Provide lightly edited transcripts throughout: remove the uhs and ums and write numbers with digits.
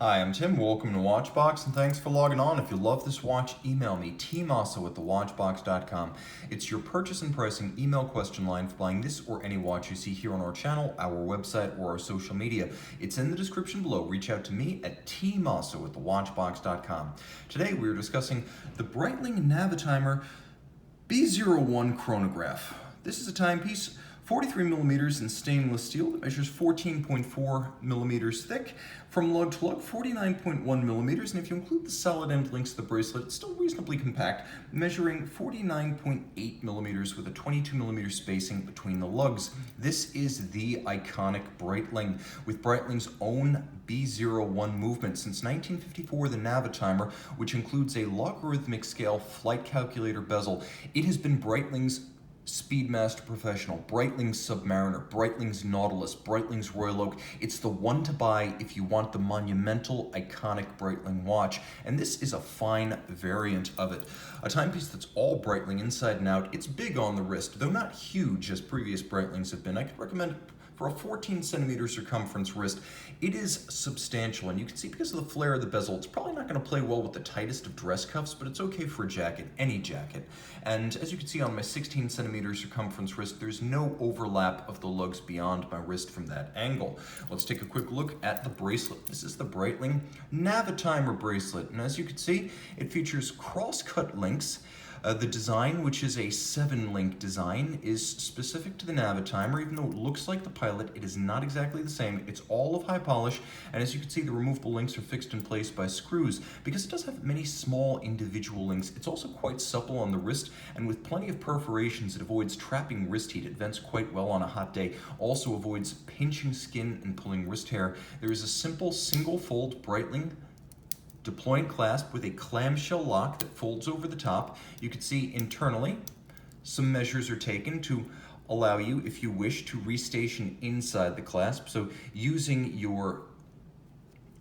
Hi, I'm Tim. Welcome to Watchbox, and thanks for logging on. If you love this watch, email me, tmosso@thewatchbox.com. It's your purchase and pricing email question line for buying this or any watch you see here on our channel, our website, or our social media. It's in the description below. Reach out to me at tmosso@thewatchbox.com. Today we are discussing the Breitling Navitimer B01 Chronograph. This is a timepiece 43 millimeters in stainless steel that measures 14.4 millimeters thick, from lug to lug 49.1 millimeters, and if you include the solid end links to the bracelet, it's still reasonably compact, measuring 49.8 millimeters with a 22 millimeter spacing between the lugs. This is the iconic Breitling, with Breitling's own B01 movement. Since 1954, the Navitimer, which includes a logarithmic scale flight calculator bezel, it has been Breitling's Speedmaster Professional, Breitling's Submariner, Breitling's Nautilus, Breitling's Royal Oak. It's the one to buy if you want the monumental, iconic Breitling watch, and this is a fine variant of it. A timepiece that's all Breitling inside and out. It's big on the wrist, though not huge as previous Breitlings have been. I could recommend it for a 14 centimeter circumference wrist. It is substantial, and you can see because of the flare of the bezel, it's probably not going to play well with the tightest of dress cuffs, but it's okay for a jacket, any jacket. And as you can see on my 16 centimeter circumference wrist, there's no overlap of the lugs beyond my wrist from that angle. Let's take a quick look at the bracelet. This is the Breitling Navitimer bracelet, and as you can see, it features cross-cut links. The design, which is a 7-link design, is specific to the Navitimer. Even though it looks like the Pilot, it is not exactly the same. It's all of high polish, and as you can see, the removable links are fixed in place by screws. Because it does have many small individual links, it's also quite supple on the wrist, and with plenty of perforations, it avoids trapping wrist heat. It vents quite well on a hot day. Also avoids pinching skin and pulling wrist hair. There is a simple single-fold Breitling deploying clasp with a clamshell lock that folds over the top. You can see internally some measures are taken to allow you, if you wish, to restation inside the clasp. So using your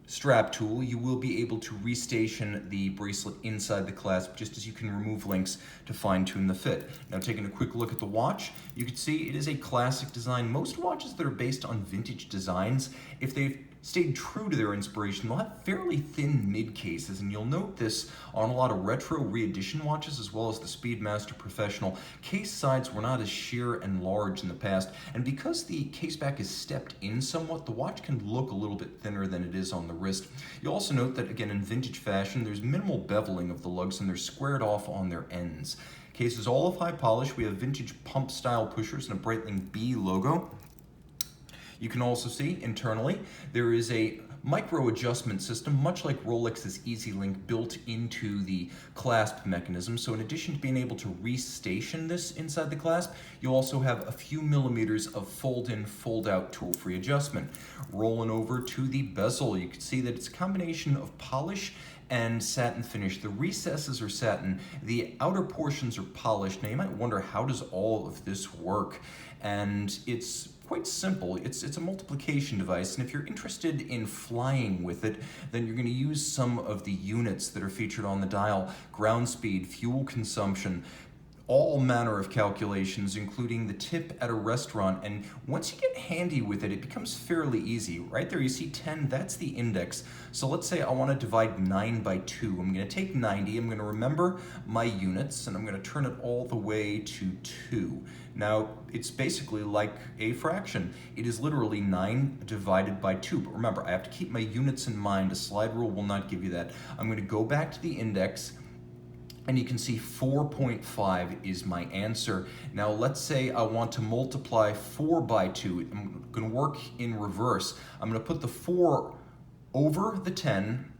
strap tool, you will be able to restation the bracelet inside the clasp, just as you can remove links to fine-tune the fit. Now, taking a quick look at the watch, you can see it is a classic design. Most watches that are based on vintage designs, if they've stayed true to their inspiration, they'll have fairly thin mid cases, and you'll note this on a lot of retro re-edition watches as well as the Speedmaster Professional. Case sides were not as sheer and large in the past, and because the case back is stepped in somewhat, the watch can look a little bit thinner than it is on the wrist. You'll also note that, again, in vintage fashion, there's minimal beveling of the lugs and they're squared off on their ends. Case is all of high polish. We have vintage pump style pushers and a Breitling B logo. You can also see internally there is a micro adjustment system, much like Rolex's EasyLink, built into the clasp mechanism. So in addition to being able to restation this inside the clasp, you'll also have a few millimeters of fold-in, fold-out tool-free adjustment. Rolling over to the bezel, you can see that it's a combination of polish and satin finish. The recesses are satin, the outer portions are polished. Now you might wonder, how does all of this work? And it's quite simple. It's a multiplication device, and if you're interested in flying with it, then you're going to use some of the units that are featured on the dial: ground speed, fuel consumption, all manner of calculations, including the tip at a restaurant. And once you get handy with it, it becomes fairly easy. Right there you see 10, that's the index. So let's say I want to divide 9 by 2. I'm going to take 90, I'm going to remember my units, and I'm going to turn it all the way to 2. Now, it's basically like a fraction. It is literally 9 divided by 2. But remember, I have to keep my units in mind. A slide rule will not give you that. I'm going to go back to the index, and you can see 4.5 is my answer. Now let's say I want to multiply 4 by 2. I'm going to work in reverse. I'm going to put the 4 over the 10,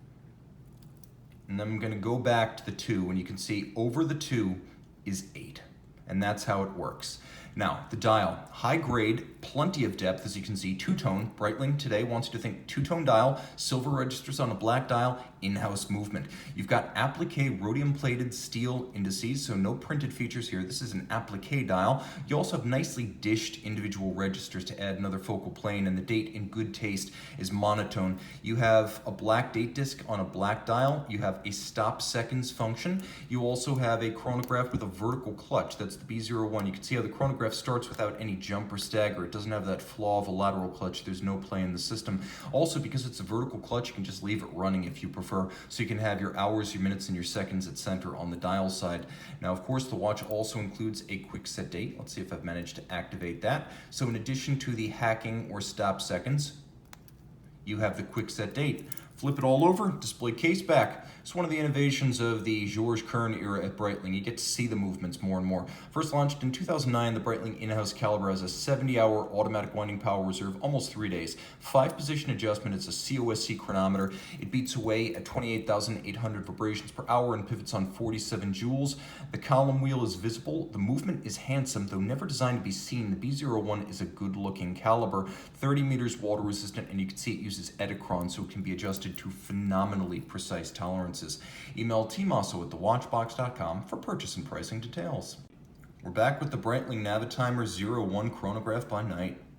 and then I'm going to go back to the 2, and you can see over the 2 is 8. And that's how it works. Now, the dial, high grade, plenty of depth, as you can see, two-tone. Breitling today wants you to think two-tone dial, silver registers on a black dial, in-house movement. You've got applique rhodium-plated steel indices, so no printed features here. This is an applique dial. You also have nicely dished individual registers to add another focal plane, and the date, in good taste, is monotone. You have a black date disc on a black dial. You have a stop seconds function. You also have a chronograph with a vertical clutch. That's the B01. You can see how the chronograph starts without any jump or stagger. It doesn't have that flaw of a lateral clutch. There's no play in the system. Also, because it's a vertical clutch, you can just leave it running if you prefer, so you can have your hours, your minutes, and your seconds at center on the dial side. Now, of course, the watch also includes a quick set date. Let's see if I've managed to activate that. So in addition to the hacking or stop seconds, you have the quick set date. Flip it all over, display case back. It's one of the innovations of the Georges Kern era at Breitling. You get to see the movements more and more. First launched in 2009, the Breitling in-house caliber has a 70-hour automatic winding power reserve, almost 3 days. 5-position adjustment. It's a COSC chronometer. It beats away at 28,800 vibrations per hour and pivots on 47 joules. The column wheel is visible. The movement is handsome, though never designed to be seen. The B01 is a good-looking caliber, 30 meters water resistant, and you can see it uses Edicron, so it can be adjusted to phenomenally precise tolerances. Email tmosso@thewatchbox.com for purchase and pricing details. We're back with the Breitling Navitimer B01 Chronograph by night.